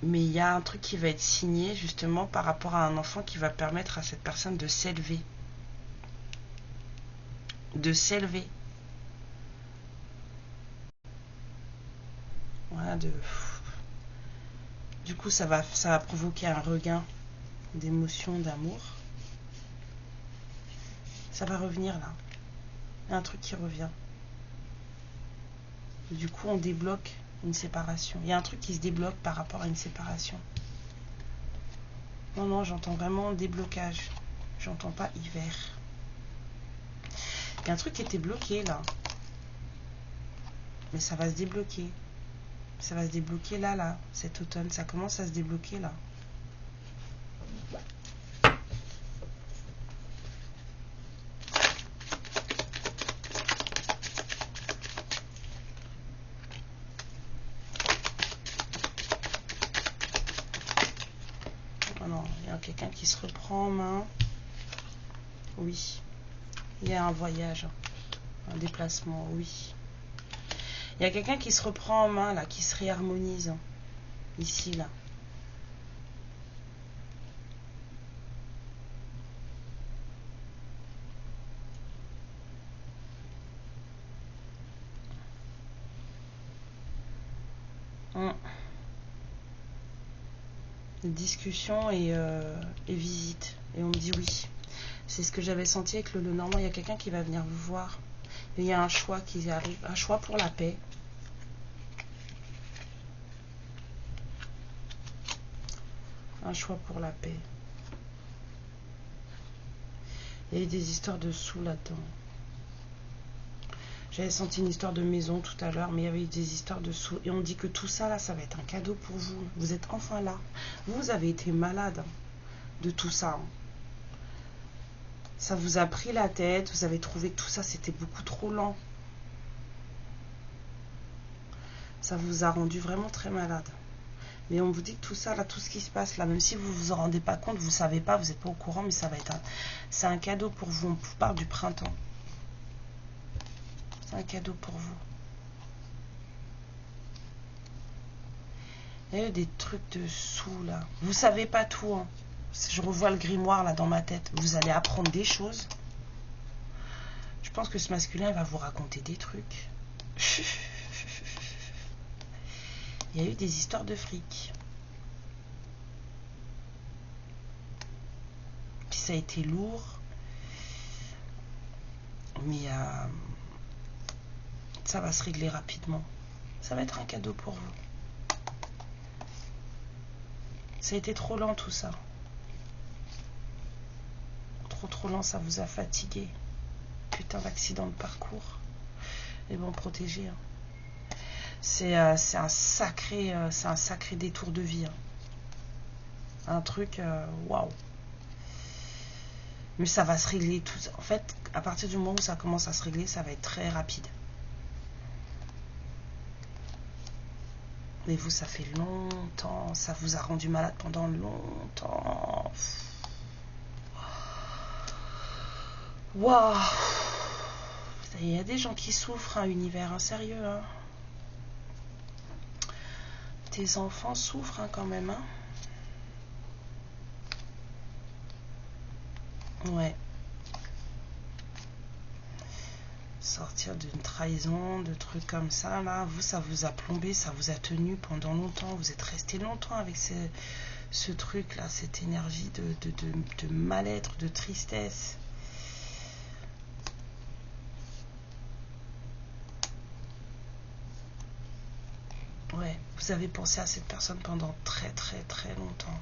Mais il y a un truc qui va être signé justement par rapport à un enfant qui va permettre à cette personne de s'élever. De s'élever. Voilà, du coup, ça va provoquer un regain d'émotion, d'amour. Ça va revenir là. Il y a un truc qui revient. Et du coup, on débloque une séparation. Il y a un truc qui se débloque par rapport à une séparation. Non, non, j'entends vraiment déblocage. J'entends pas hiver. Il y a un truc qui était bloqué là. Mais ça va se débloquer. Ça va se débloquer là, cet automne. Ça commence à se débloquer là. Oh non, il y a quelqu'un qui se reprend en main. Oui. Il y a un voyage. Un déplacement, oui. Il y a quelqu'un qui se reprend en main, là, qui se réharmonise. Ici, là. Discussion et visite. Et on me dit oui. C'est ce que j'avais senti avec le Normand. Il y a quelqu'un qui va venir vous voir. Et il y a un choix qui arrive. Un choix pour la paix. Un choix pour la paix. Il y a eu des histoires de sous là-dedans. J'avais senti une histoire de maison tout à l'heure, mais il y avait eu des histoires de sous. Et on dit que tout ça, là, ça va être un cadeau pour vous. Vous êtes enfin là. Vous avez été malade hein, de tout ça. Hein. Ça vous a pris la tête. Vous avez trouvé que tout ça, c'était beaucoup trop lent. Ça vous a rendu vraiment très malade. Mais on vous dit que tout ça, là, tout ce qui se passe là, même si vous vous en rendez pas compte, vous savez pas, vous n'êtes pas au courant, mais ça va être c'est un cadeau pour vous. On vous parle du printemps. C'est un cadeau pour vous. Il y a eu des trucs de sous là. Vous savez pas tout. Hein. Je revois le grimoire là dans ma tête. Vous allez apprendre des choses. Je pense que ce masculin il va vous raconter des trucs. Il y a eu des histoires de fric. Puis ça a été lourd. Mais ça va se régler rapidement. Ça va être un cadeau pour vous. Ça a été trop lent tout ça. Trop lent, ça vous a fatigué. Putain d'accident de parcours. Et bon, protégé. Hein. C'est un sacré détour de vie. Hein. Un truc, waouh. Mais ça va se régler tout. En fait, à partir du moment où ça commence à se régler, ça va être très rapide. Mais vous, ça fait longtemps. Ça vous a rendu malade pendant longtemps. Waouh. Il y a des gens qui souffrent, hein, univers, hein, sérieux. Hein. Tes enfants souffrent hein, quand même. Hein. Ouais. Sortir d'une trahison, de trucs comme ça, là, vous, ça vous a plombé, ça vous a tenu pendant longtemps. Vous êtes resté longtemps avec ce truc-là, cette énergie de mal-être, de tristesse. Ouais, vous avez pensé à cette personne pendant très longtemps.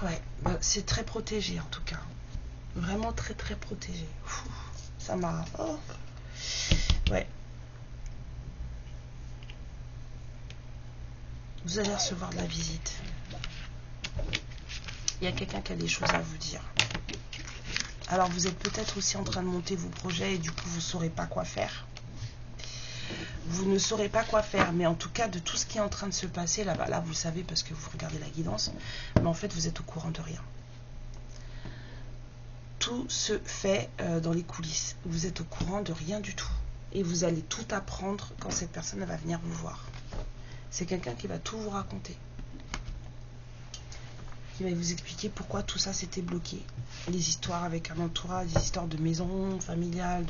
Ouais, bah, c'est très protégé en tout cas. Vraiment très protégé. Ouh, ça m'a... Oh. Ouais. Vous allez recevoir de la visite. Il y a quelqu'un qui a des choses à vous dire. Alors vous êtes peut-être aussi en train de monter vos projets et du coup vous ne saurez pas quoi faire. Vous ne saurez pas quoi faire, mais en tout cas de tout ce qui est en train de se passer là-bas, là vous le savez parce que vous regardez la guidance, mais en fait vous êtes au courant de rien. Tout se fait dans les coulisses. Vous êtes au courant de rien du tout. Et vous allez tout apprendre quand cette personne va venir vous voir. C'est quelqu'un qui va tout vous raconter. Qui va vous expliquer pourquoi tout ça s'était bloqué. Les histoires avec un entourage, des histoires de maison familiale,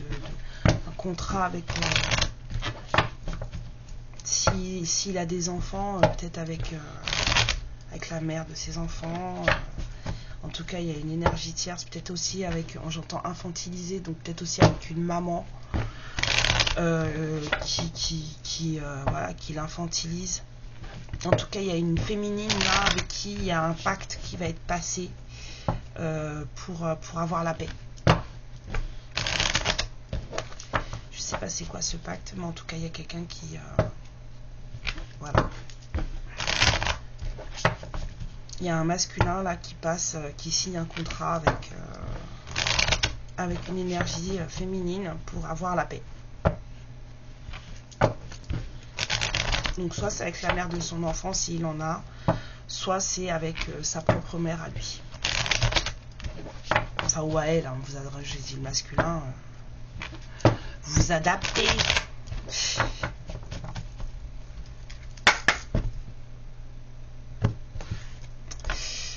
un contrat avec... s'il a des enfants, peut-être avec la mère de ses enfants. En tout cas, il y a une énergie tierce, peut-être aussi avec, j'entends infantiliser, donc peut-être aussi avec une maman qui l'infantilise. En tout cas, il y a une féminine là avec qui il y a un pacte qui va être passé pour avoir la paix. Je sais pas c'est quoi ce pacte, mais en tout cas, il y a quelqu'un qui... voilà. Il y a un masculin là qui passe, qui signe un contrat avec une énergie féminine pour avoir la paix. Donc soit c'est avec la mère de son enfant s'il en a, soit c'est avec sa propre mère à lui. Enfin ou à elle, hein, vous adressez, j'ai dit le masculin, vous adaptez.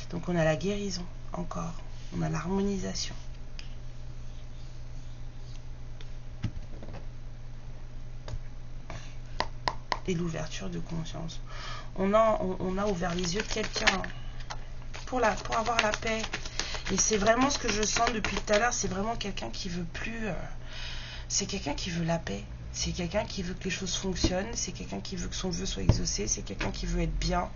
Donc on a la guérison encore, on a l'harmonisation. Et l'ouverture de conscience. On a ouvert les yeux de quelqu'un pour avoir la paix. Et c'est vraiment ce que je sens depuis tout à l'heure, c'est vraiment quelqu'un qui veut plus... c'est quelqu'un qui veut la paix. C'est quelqu'un qui veut que les choses fonctionnent, c'est quelqu'un qui veut que son vœu soit exaucé, c'est quelqu'un qui veut être bien.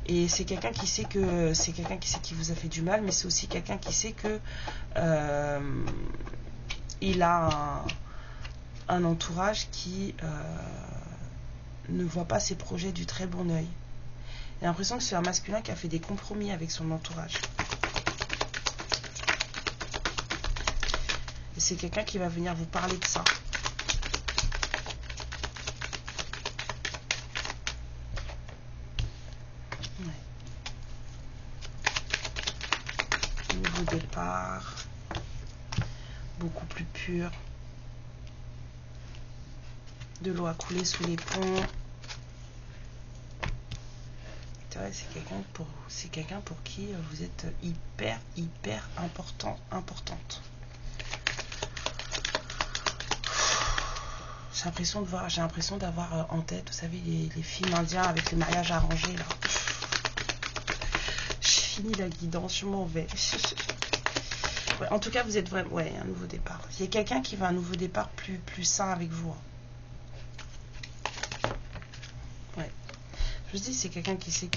Et c'est quelqu'un qui sait que c'est quelqu'un qui sait qu'il vous a fait du mal, mais c'est aussi quelqu'un qui sait que il a un entourage qui ne voit pas ses projets du très bon œil. J'ai l'impression que c'est un masculin qui a fait des compromis avec son entourage. Et c'est quelqu'un qui va venir vous parler de ça. Ouais. Nouveau départ. Beaucoup plus pur. De l'eau à couler sous les ponts. C'est quelqu'un pour qui vous êtes hyper importante. J'ai l'impression d'avoir en tête, vous savez, les films indiens avec les mariages arrangés là. Je finis la guidance, je m'en vais. Ouais, en tout cas, vous êtes vraiment, ouais, un nouveau départ. Il y a quelqu'un qui veut un nouveau départ plus sain avec vous. Ouais. Je vous dis, c'est quelqu'un qui sait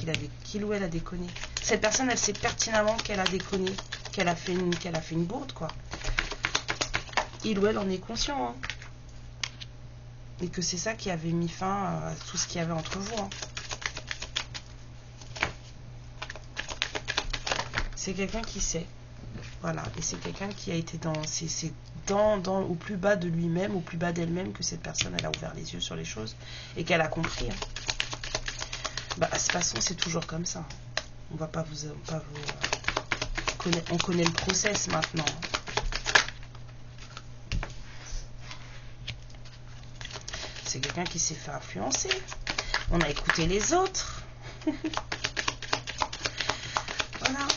qu'il ou elle a déconné. Cette personne, elle sait pertinemment qu'elle a déconné, qu'elle a fait une bourde, quoi. Il ou elle en est conscient, hein. Et que c'est ça qui avait mis fin à tout ce qu'il y avait entre vous, hein. C'est quelqu'un qui sait. Voilà. Et c'est quelqu'un qui a été au plus bas de lui-même, au plus bas d'elle-même, que cette personne, elle a ouvert les yeux sur les choses et qu'elle a compris, hein. Bah, de toute façon, c'est toujours comme ça. On va pas vous on connaît le process maintenant. C'est quelqu'un qui s'est fait influencer. On a écouté les autres. Voilà.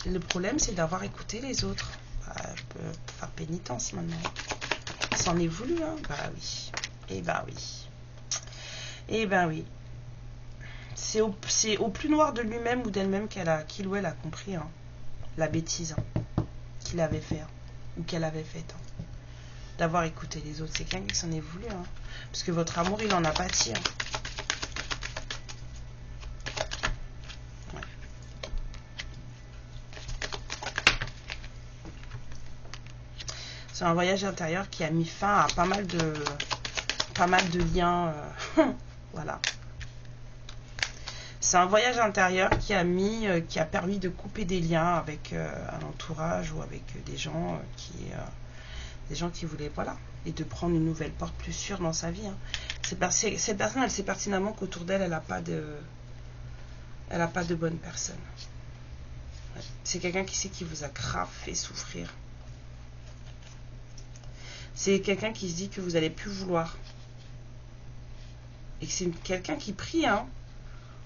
Le problème, c'est d'avoir écouté les autres. Bah, je peux faire pénitence maintenant. Il s'en est voulu, hein. Bah oui. Et bah oui. Et ben oui. C'est au plus noir de lui-même ou d'elle-même qu'il ou elle a compris, hein, la bêtise, hein, qu'il avait fait, hein, ou qu'elle avait faite, hein, d'avoir écouté les autres. C'est quelqu'un qui s'en est voulu, hein, parce que votre amour, il en a pâti, hein. Ouais. C'est un voyage intérieur qui a mis fin à pas mal de liens. Voilà. C'est un voyage intérieur qui a permis de couper des liens avec un entourage ou avec des gens qui voulaient, voilà, et de prendre une nouvelle porte plus sûre dans sa vie, hein. Cette personne, elle sait pertinemment qu'autour d'elle, elle n'a pas de bonne personne. Ouais. C'est quelqu'un qui sait qui vous a grave fait souffrir. C'est quelqu'un qui se dit que vous n'allez plus vouloir. Et que c'est quelqu'un qui prie, hein.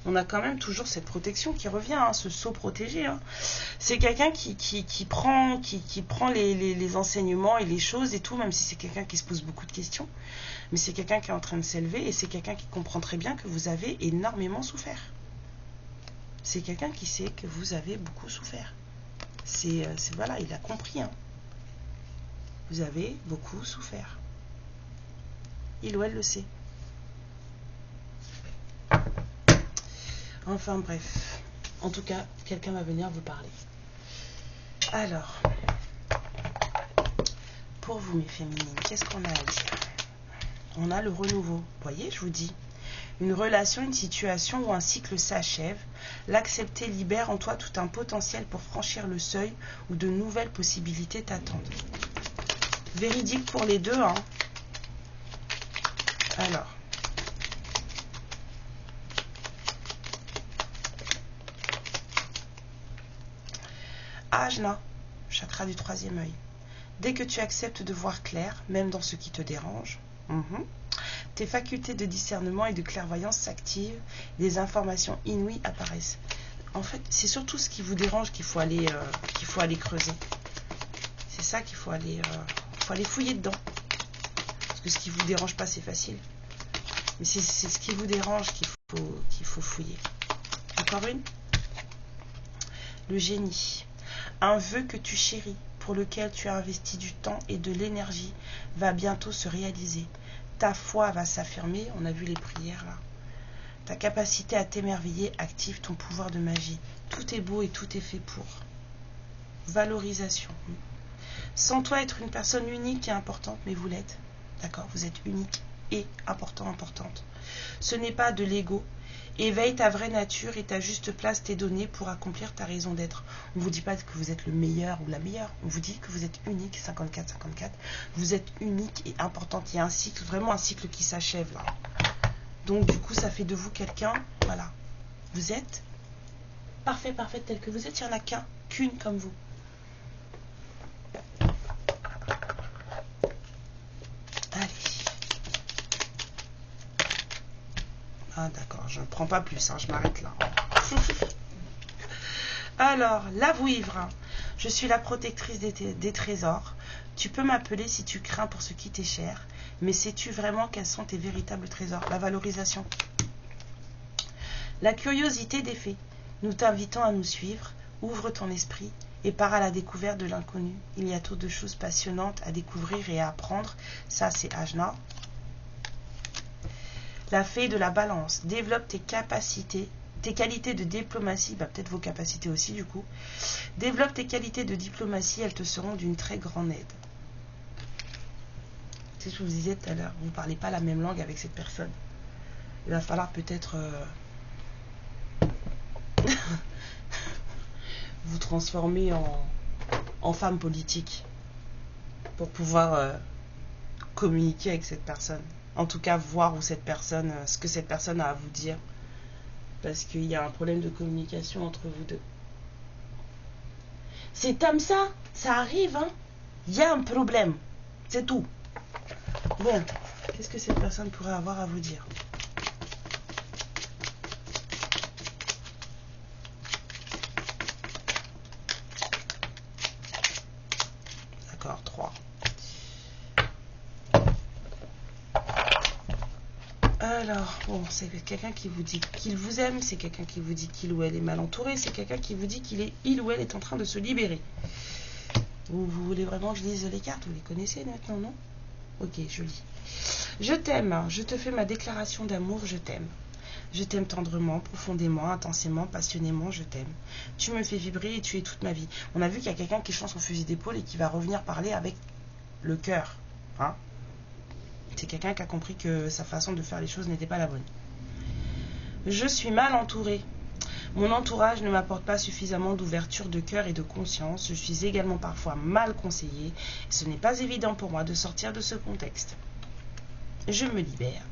On a quand même toujours cette protection qui revient, hein, ce sceau protégé, hein. C'est quelqu'un qui prend les enseignements et les choses et tout, même si c'est quelqu'un qui se pose beaucoup de questions. Mais c'est quelqu'un qui est en train de s'élever et c'est quelqu'un qui comprend très bien que vous avez énormément souffert. C'est quelqu'un qui sait que vous avez beaucoup souffert. Voilà, il a compris, hein. Vous avez beaucoup souffert. Il ou elle le sait. Enfin bref, en tout cas, quelqu'un va venir vous parler. Alors, pour vous mes féminines, qu'est-ce qu'on a à dire? On a le renouveau. Vous voyez, je vous dis, une relation, une situation où un cycle s'achève. L'accepter libère en toi tout un potentiel pour franchir le seuil où de nouvelles possibilités t'attendent. Véridique pour les deux, hein. Alors. Ajna, chakra du troisième œil. Dès que tu acceptes de voir clair, même dans ce qui te dérange, tes facultés de discernement et de clairvoyance s'activent, des informations inouïes apparaissent. En fait, c'est surtout ce qui vous dérange qu'il faut aller creuser. C'est ça qu'il faut aller fouiller dedans. Parce que ce qui vous dérange pas, c'est facile. Mais c'est ce qui vous dérange qu'il faut fouiller. Encore une. Le génie. Un vœu que tu chéris, pour lequel tu as investi du temps et de l'énergie va bientôt se réaliser. Ta foi va s'affirmer, on a vu les prières là. Ta capacité à t'émerveiller active ton pouvoir de magie. Tout est beau et tout est fait pour. Valorisation. Sans toi être une personne unique et importante, mais vous l'êtes. D'accord? Vous êtes unique et important, importante. Ce n'est pas de l'ego. Éveille ta vraie nature et ta juste place t'est donnée pour accomplir ta raison d'être. On ne vous dit pas que vous êtes le meilleur ou la meilleure. On vous dit que vous êtes unique, 54-54. Vous êtes unique et importante. Il y a un cycle, vraiment un cycle qui s'achève là. Donc du coup, ça fait de vous quelqu'un, voilà. Vous êtes parfait, parfaite tel que vous êtes. Il n'y en a qu'une comme vous. Allez. Ah d'accord, je ne prends pas plus, hein, je m'arrête là. Alors, la vouivre. Je suis la protectrice des trésors. Tu peux m'appeler si tu crains pour ce qui t'est cher. Mais sais-tu vraiment quels sont tes véritables trésors? La valorisation. La curiosité des faits. Nous t'invitons à nous suivre. Ouvre ton esprit et pars à la découverte de l'inconnu. Il y a trop de choses passionnantes à découvrir et à apprendre. Ça, c'est Ajna. La fée de la balance. Développe tes capacités, tes qualités de diplomatie, peut-être vos capacités aussi du coup. Développe tes qualités de diplomatie, elles te seront d'une très grande aide. C'est ce que je vous disais tout à l'heure, vous ne parlez pas la même langue avec cette personne. Il va falloir peut-être vous transformer en femme politique pour pouvoir communiquer avec cette personne. En tout cas, voir où cette personne, ce que cette personne a à vous dire. Parce qu'il y a un problème de communication entre vous deux. C'est comme ça arrive, hein. Il y a un problème, c'est tout. Bon, qu'est-ce que cette personne pourrait avoir à vous dire? D'accord, 3. Alors, bon, c'est quelqu'un qui vous dit qu'il vous aime, c'est quelqu'un qui vous dit qu'il ou elle est mal entouré, c'est quelqu'un qui vous dit il ou elle est en train de se libérer. Vous voulez vraiment que je lise les cartes? Vous les connaissez maintenant, non? Ok, je lis. Je t'aime, je te fais ma déclaration d'amour, je t'aime. Je t'aime tendrement, profondément, intensément, passionnément, je t'aime. Tu me fais vibrer et tu es toute ma vie. On a vu qu'il y a quelqu'un qui change son fusil d'épaule et qui va revenir parler avec le cœur. Hein? C'est quelqu'un qui a compris que sa façon de faire les choses n'était pas la bonne. Je suis mal entourée. Mon entourage ne m'apporte pas suffisamment d'ouverture de cœur et de conscience. Je suis également parfois mal conseillée. Ce n'est pas évident pour moi de sortir de ce contexte. Je me libère.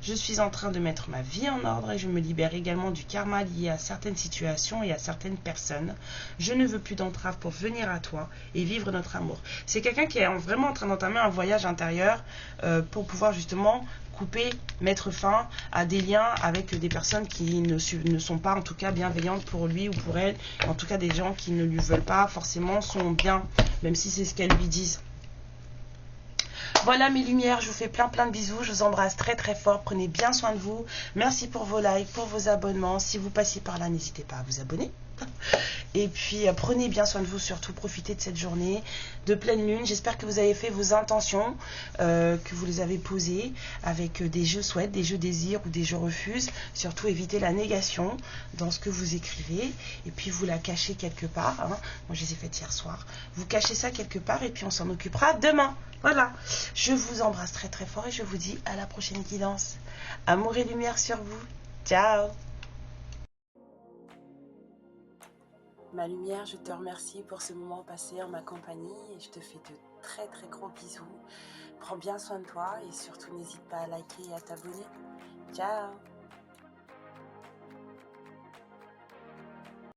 Je suis en train de mettre ma vie en ordre et je me libère également du karma lié à certaines situations et à certaines personnes. Je ne veux plus d'entrave pour venir à toi et vivre notre amour. C'est quelqu'un qui est vraiment en train d'entamer un voyage intérieur pour pouvoir justement couper, mettre fin à des liens avec des personnes qui ne sont pas en tout cas bienveillantes pour lui ou pour elle. En tout cas des gens qui ne lui veulent pas forcément son bien, même si c'est ce qu'elles lui disent. Voilà mes lumières, je vous fais plein de bisous, je vous embrasse très fort, prenez bien soin de vous, merci pour vos likes, pour vos abonnements, si vous passez par là n'hésitez pas à vous abonner. Et puis prenez bien soin de vous, surtout profitez de cette journée de pleine lune. J'espère que vous avez fait vos intentions, que vous les avez posées avec des je souhaite, des je désire ou des je refuse. Surtout évitez la négation dans ce que vous écrivez et puis vous la cachez quelque part. Hein. Moi je les ai faites hier soir. Vous cachez ça quelque part et puis on s'en occupera demain. Voilà, je vous embrasse très fort et je vous dis à la prochaine guidance. Amour et lumière sur vous. Ciao. Ma lumière, je te remercie pour ce moment passé en ma compagnie et je te fais de très gros bisous. Prends bien soin de toi et surtout n'hésite pas à liker et à t'abonner. Ciao!